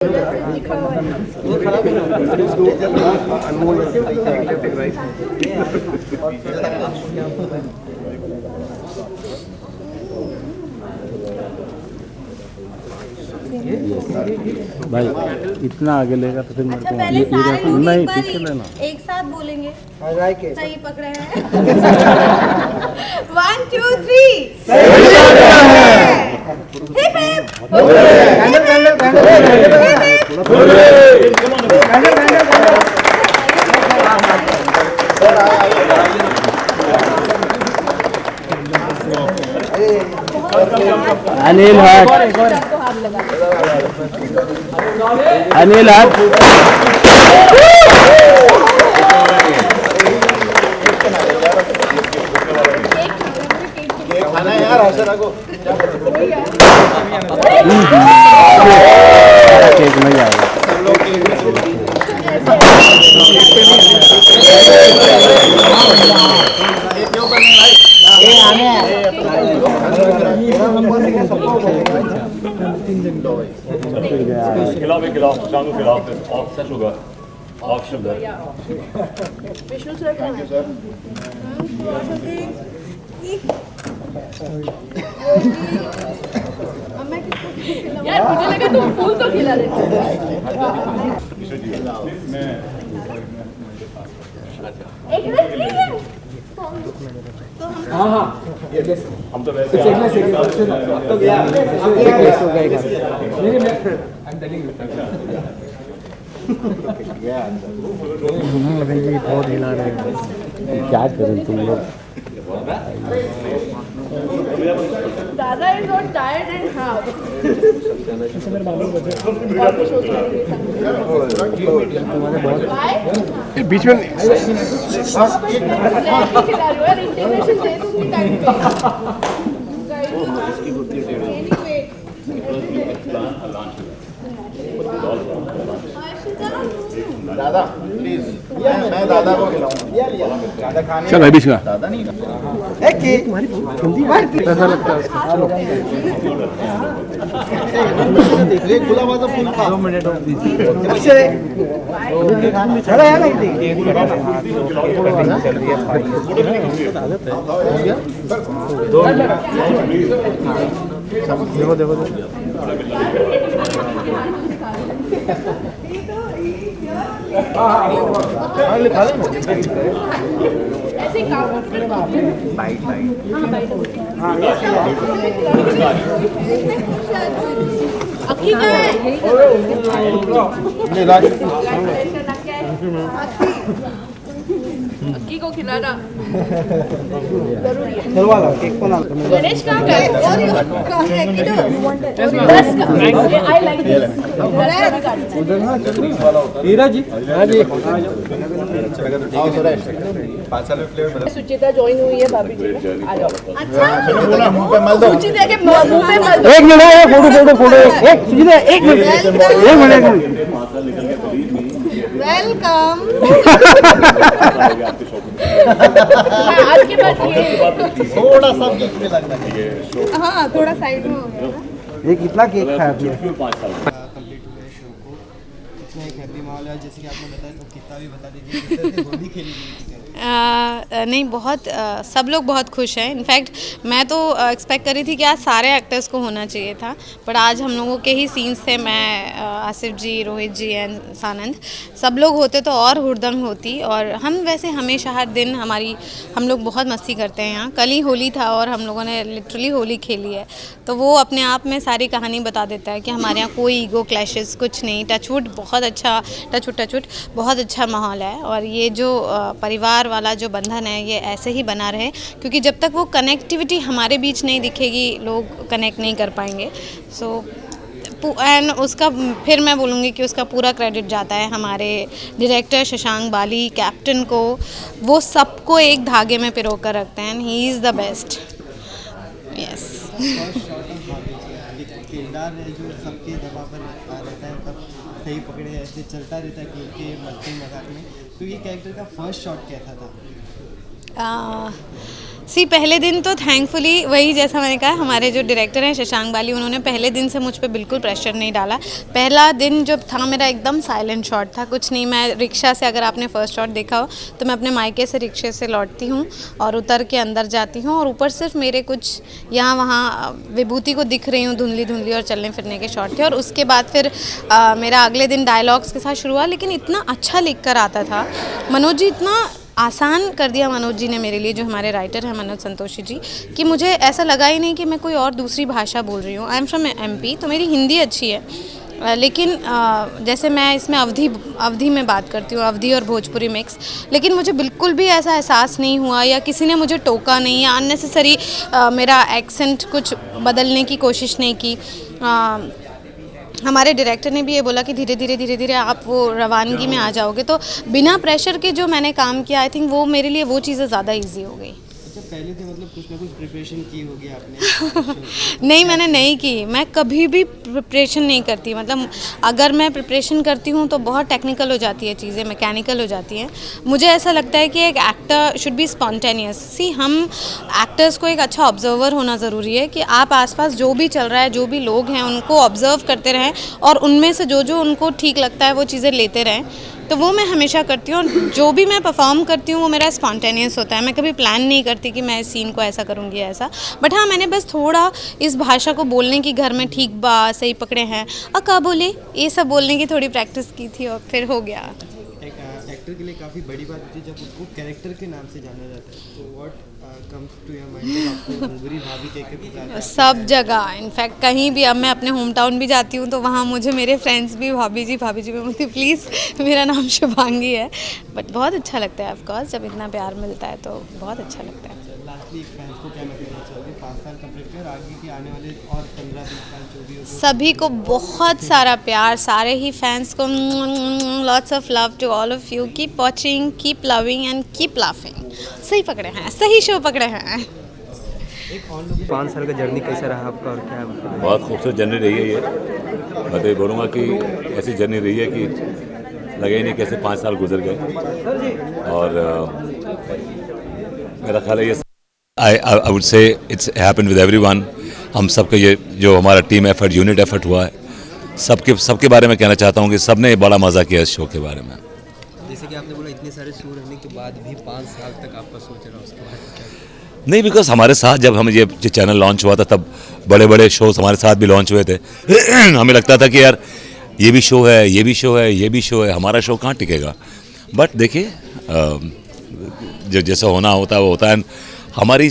भाई इतना आगे लेगा तो फिर मेरे अच्छा, को पहले सारे लोग नहीं एक बार ठीक है लेना एक साथ बोलेंगे। सही पकड़े हैं। 1 2 3 हिप अनिल हट अनिल हट खाना यार ऐसे रखो केक में जाएगा खिलाओ शानू खिलाओ of sugar of sugar Vishnu sir thank you sir. यार मुझे लगा तुम फूल तो खिला रहे थे। हम तो वैसे बहुत हिला रहे हैं क्या करें तुम लोग dada is not tired and half. बीच में दादा प्लीज मैं दादा को खिलाऊंगा चल भाई बीच में दादा नहीं ऐसा लगता है खुला हुआ तो फूल खा 2 मिनट देखो देखो ऐसे काम बाइट अक्की का है अक्की को खिलाना गणेश कहाँ का है? बस का आई लाइक हीरा जी हाँ जी 5 साल में फ्लेवर सुचिता ज्वाइन हुई है भाभी जी आ जाओ। अच्छा मुंह पे मल दो सुचिता के मुंह पे मल दो। एक मिनट फोटो एक मिनट वेलकम। आज के बाद ये थोड़ा सा बीच में लगना चाहिए हाँ थोड़ा साइड में हो गया ना। ये कितना केक खाया आपने कंप्लीट हुए शो को इतना एक हैप्पी माहौल है जैसे कि आपने बताया तो कितना भी बता दीजिए होली खेली गई थी। नहीं बहुत सब लोग बहुत खुश हैं। इनफैक्ट मैं तो एक्सपेक्ट करी थी कि आज सारे एक्टर्स को होना चाहिए था, बट आज हम लोगों के ही सीन्स थे। मैं आसिफ जी, रोहित जी एंड सानंद सब लोग होते तो और हुड़दंग होती। और हम वैसे हमेशा हर दिन हम लोग बहुत मस्ती करते हैं यहाँ। कल ही होली था और हम लोगों ने लिटरली होली खेली है, तो वो अपने आप में सारी कहानी बता देता है कि हमारे यहाँ कोई ईगो क्लैशेस कुछ नहीं। टचवुड बहुत अच्छा टचवुड बहुत अच्छा माहौल है। और ये जो परिवार वाला जो बंधन है ये ऐसे ही बना रहे, क्योंकि जब तक वो कनेक्टिविटी हमारे बीच नहीं दिखेगी लोग कनेक्ट नहीं कर पाएंगे। सो एंड उसका फिर मैं बोलूँगी कि उसका पूरा क्रेडिट जाता है हमारे डायरेक्टर शशांक बाली, कैप्टन को। वो सबको एक धागे में पिरो कर रखते हैं। He is the best. Yes किरदार है जो सबके दबाव पर रहता है, तब सही पकड़े ऐसे चलता रहता है क्योंकि मस्ती मजाक में। तो ये कैरेक्टर का फर्स्ट शॉट कैसा था? पहले दिन तो थैंकफुली वही जैसा मैंने कहा, हमारे जो डायरेक्टर हैं शशांक बाली, उन्होंने पहले दिन से मुझ पे बिल्कुल प्रेशर नहीं डाला। पहला दिन जो था मेरा एकदम साइलेंट शॉट था, कुछ नहीं। मैं रिक्शा से, अगर आपने फर्स्ट शॉट देखा हो तो मैं अपने मायके से रिक्शे से लौटती हूँ और उतर के अंदर जाती हूँ, और ऊपर सिर्फ मेरे कुछ यहाँ वहाँ विभूति को दिख रही हूँ धुंधली धुंधली, और चलने फिरने के शॉट थे। और उसके बाद फिर मेरा अगले दिन डायलॉग्स के साथ शुरू हुआ, लेकिन इतना अच्छा लिख कर आता था। मनोज जी इतना आसान कर दिया, मनोज जी ने मेरे लिए, जो हमारे राइटर हैं मनोज संतोषी जी, कि मुझे ऐसा लगा ही नहीं कि मैं कोई और दूसरी भाषा बोल रही हूँ। आई एम फ्रॉम MP, तो मेरी हिंदी अच्छी है, लेकिन जैसे मैं इसमें अवधी में बात करती हूँ, अवधी और भोजपुरी मिक्स, लेकिन मुझे बिल्कुल भी ऐसा एहसास नहीं हुआ या किसी ने मुझे टोका नहीं या अननेसेसरी मेरा एक्सेंट कुछ बदलने की कोशिश नहीं की। हमारे डायरेक्टर ने भी ये बोला कि धीरे धीरे आप वो रवानगी में आ जाओगे, तो बिना प्रेशर के जो मैंने काम किया, आई थिंक वो मेरे लिए वो चीज़ें ज़्यादा इजी हो गई। अच्छा, पहले से मतलब कुछ ना कुछ प्रिपरेशन की होगी आपने? नहीं, मैंने नहीं की। मैं कभी भी प्रिपरेशन नहीं करती। मतलब अगर मैं प्रिपरेशन करती हूँ तो बहुत टेक्निकल हो जाती है चीज़ें, मैकेनिकल हो जाती हैं। मुझे ऐसा लगता है कि एक एक्टर शुड बी स्पॉन्टेनियस। सी, हम एक्टर्स को एक अच्छा ऑब्जर्वर होना ज़रूरी है, कि आप आसपास जो भी चल रहा है, जो भी लोग हैं, उनको ऑब्जर्व करते रहें और उनमें से जो जो उनको ठीक लगता है वो चीज़ें लेते रहें। तो वो मैं हमेशा करती हूँ, और जो भी मैं परफॉर्म करती हूँ वो मेरा स्पॉन्टेनियस होता है। मैं कभी प्लान नहीं करती कि मैं इस सीन को ऐसा करूँगी ऐसा। बट हाँ, मैंने बस थोड़ा इस भाषा को बोलने की घर में ठीक बा सही पकड़े हैं, का बोले, ये सब बोलने की थोड़ी प्रैक्टिस की थी और फिर हो गया। एक एक्टर के लिए काफ़ी बड़ी बात होती है जब उसको कैरेक्टर के नाम से जाना जाता है, तो what comes to your mind जब आपको घुंघरी भाभी कह के पुकारते हैं? सब जगह, इनफैक्ट कहीं भी, अब मैं अपने होम टाउन भी जाती हूँ तो वहाँ मुझे मेरे फ्रेंड्स भी भाभी जी मैं बोलती हूँ प्लीज़ मेरा नाम शुभांगी है। बट बहुत अच्छा लगता है, ऑफकोर्स जब इतना प्यार मिलता है तो बहुत अच्छा लगता है। लास्टली फैंस को क्या मैसेज देना चाहोगे? 5 साल कंप्लीट कर आगे के आने वाले और 15-20 साल जो भी हो, सभी को बहुत सारा प्यार, सारे ही फैंस को lots of love to all of you. Keep watching, keep loving and keep laughing. सही पकड़े हैं, सही शो पकड़े हैं। 5 साल का जर्नी कैसा रहा आपका और क्या? बहुत खूबसूरत जर्नी रही है ये। मैं तो ये बोलूँगा कि ऐसी जर्नी रही है कि लगे ही नहीं कैसे 5 साल गुजर गए। और मेरा ख्याल है ये I would say it's happened with everyone. हम सबके ये जो हमारा टीम एफर्ट, यूनिट एफर्ट हुआ है, सबके बारे में कहना चाहता हूँ कि सबने बड़ा मज़ा किया इस शो के बारे में। जैसे कि आपने बोला इतने सारे शो रहने के बाद भी 5 साल तक आपका सोच रहा, उसके बाद क्या? नहीं, बिकॉज हमारे साथ जब हम ये चैनल लॉन्च हुआ था तब बड़े बड़े शोज हमारे साथ भी लॉन्च हुए थे। हमें लगता था कि यार ये भी शो है, ये भी शो है, ये भी शो है, हमारा शो कहाँ टिकेगा। बट देखिए, जो जैसा होना होता है वो होता है। हमारी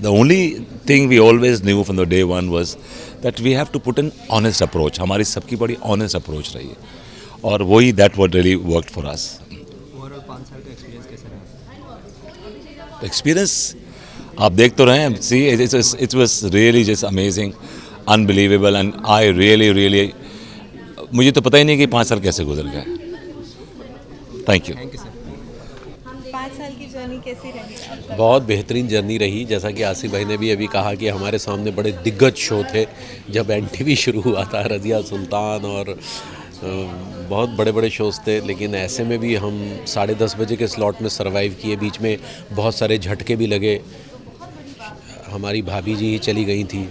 the only thing we always knew from the day one was that we have to put an honest approach. हमारी सबकी बड़ी ऑनेस्ट अप्रोच रही है, और वही that what really worked for us. Overall 5 साल का एक्सपीरियंस कैसा रहा? एक्सपीरियंस आप देख तो रहे हैं। See, it was really just amazing, unbelievable, and I really मुझे तो पता ही नहीं कि 5 साल कैसे गुजर गए। Thank you. 5 साल की जर्नी कैसी रही? बहुत बेहतरीन जर्नी रही। जैसा कि आसिफ भाई ने भी अभी कहा कि हमारे सामने बड़े दिग्गज शो थे जब NTV शुरू हुआ था, रज़िया सुल्तान और बहुत बड़े बड़े शोज़ थे, लेकिन ऐसे में भी हम 10:30 बजे के स्लॉट में सरवाइव किए। बीच में बहुत सारे झटके भी लगे। हमारी भाभी जी ही चली गई थी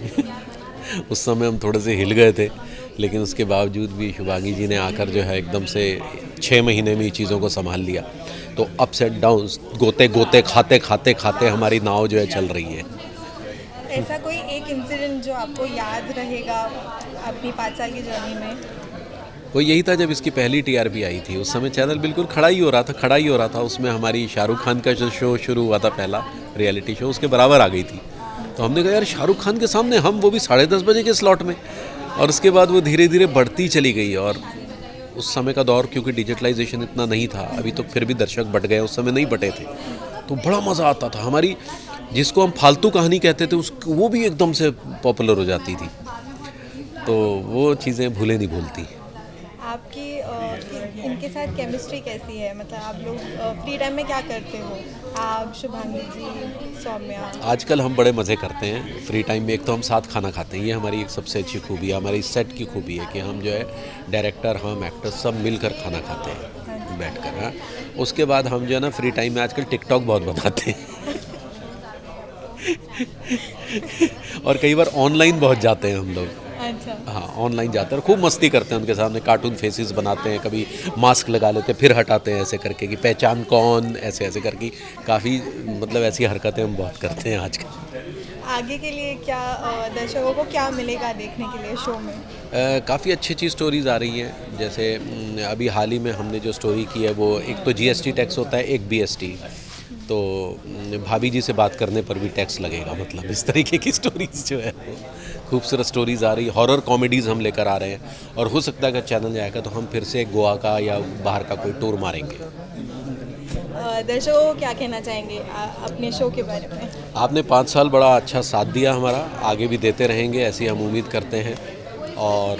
उस समय हम थोड़े से हिल गए थे, लेकिन उसके बावजूद भी शुभांगी जी ने आकर जो है एकदम से 6 महीने में ही चीज़ों को संभाल लिया। तो अप्स एंड डाउन्स, गोते खाते हमारी नाव जो है चल रही है। ऐसा कोई एक इंसिडेंट जो आपको याद रहेगा अपनी 5 साल की जर्नी में? वो यही था जब इसकी पहली TRP आई थी, उस समय चैनल बिल्कुल खड़ा ही हो रहा था। उसमें हमारी शाहरुख खान का जो शो शुरू हुआ था, पहला रियलिटी शो, उसके बराबर आ गई थी। तो हमने कहा यार शाहरुख खान के सामने हम, वो भी 10:30 बजे के स्लॉट में। और उसके बाद वो धीरे धीरे बढ़ती चली गई। और उस समय का दौर, क्योंकि डिजिटलाइजेशन इतना नहीं था, अभी तो फिर भी दर्शक बढ़ गए, उस समय नहीं बटे थे, तो बड़ा मज़ा आता था। हमारी जिसको हम फालतू कहानी कहते थे वो भी एकदम से पॉपुलर हो जाती थी। तो वो चीज़ें भूले नहीं भूलती। आपकी इनके साथ केमिस्ट्री कैसी है? मतलब आप लोग फ्री टाइम में क्या करते हो? आप, शुभांगी जी, सौम्या? आजकल हम बड़े मज़े करते हैं फ्री टाइम में। एक तो हम साथ खाना खाते हैं, ये हमारी एक सबसे अच्छी खूबी है। हमारी सेट की खूबी है कि हम जो है डायरेक्टर, हम एक्टर सब मिलकर खाना खाते हैं बैठकर। हाँ, उसके बाद हम जो है ना फ्री टाइम में आजकल टिकटॉक बहुत बनाते हैं और कई बार ऑनलाइन बहुत जाते हैं हम लोग। अच्छा। हाँ, ऑनलाइन जाते हैं और खूब मस्ती करते हैं उनके सामने, कार्टून फेसेस बनाते हैं, कभी मास्क लगा लेते हैं फिर हटाते हैं ऐसे करके कि पहचान कौन, ऐसे ऐसे करके काफ़ी मतलब ऐसी हरकतें हम बहुत करते हैं आजकल। आगे के लिए क्या दर्शकों को क्या मिलेगा देखने के लिए शो में? काफ़ी अच्छी अच्छी स्टोरीज़ आ रही हैं। जैसे अभी हाल ही में हमने जो स्टोरी की है वो एक तो GST टैक्स होता है, एक BST, तो भाभी जी से बात करने पर भी टैक्स लगेगा, मतलब इस तरीके की स्टोरीज़ जो है खूबसूरत स्टोरीज़ आ रही है। हॉरर कॉमेडीज़ हम लेकर आ रहे हैं और हो सकता है अगर चैनल जाएगा तो हम फिर से गोवा का या बाहर का कोई टूर मारेंगे। दर्शकों को क्या कहना चाहेंगे अपने शो के बारे में? आपने 5 साल बड़ा अच्छा साथ दिया हमारा, आगे भी देते रहेंगे ऐसी हम उम्मीद करते हैं। और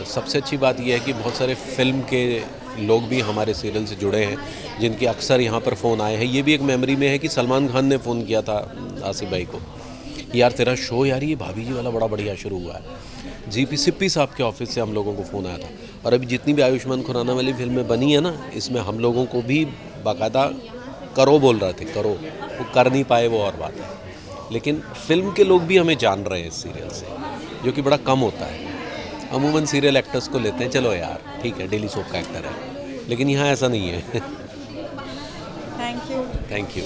सबसे अच्छी बात यह है कि बहुत सारे फिल्म के लोग भी हमारे सीरियल से जुड़े हैं जिनके अक्सर यहाँ पर फ़ोन आए हैं। ये भी एक मेमोरी में है कि सलमान खान ने फ़ोन किया था आसिफ भाई को, यार तेरा शो यार ये भाभी जी वाला बड़ा बढ़िया शुरू हुआ है। GP सिप्पी साहब के ऑफिस से हम लोगों को फ़ोन आया था। और अभी जितनी भी आयुष्मान खुराना वाली फिल्में बनी है ना, इसमें हम लोगों को भी बाकायदा करो बोल रहे थे, करो, वो कर नहीं पाए वो और बात है, लेकिन फिल्म के लोग भी हमें जान रहे हैं इस सीरियल से, जो कि बड़ा कम होता है। अमूमन सीरियल एक्टर्स को लेते हैं, चलो यार ठीक है डेली सोप का एक्टर है, लेकिन यहाँ ऐसा नहीं है। Thank you. Thank you.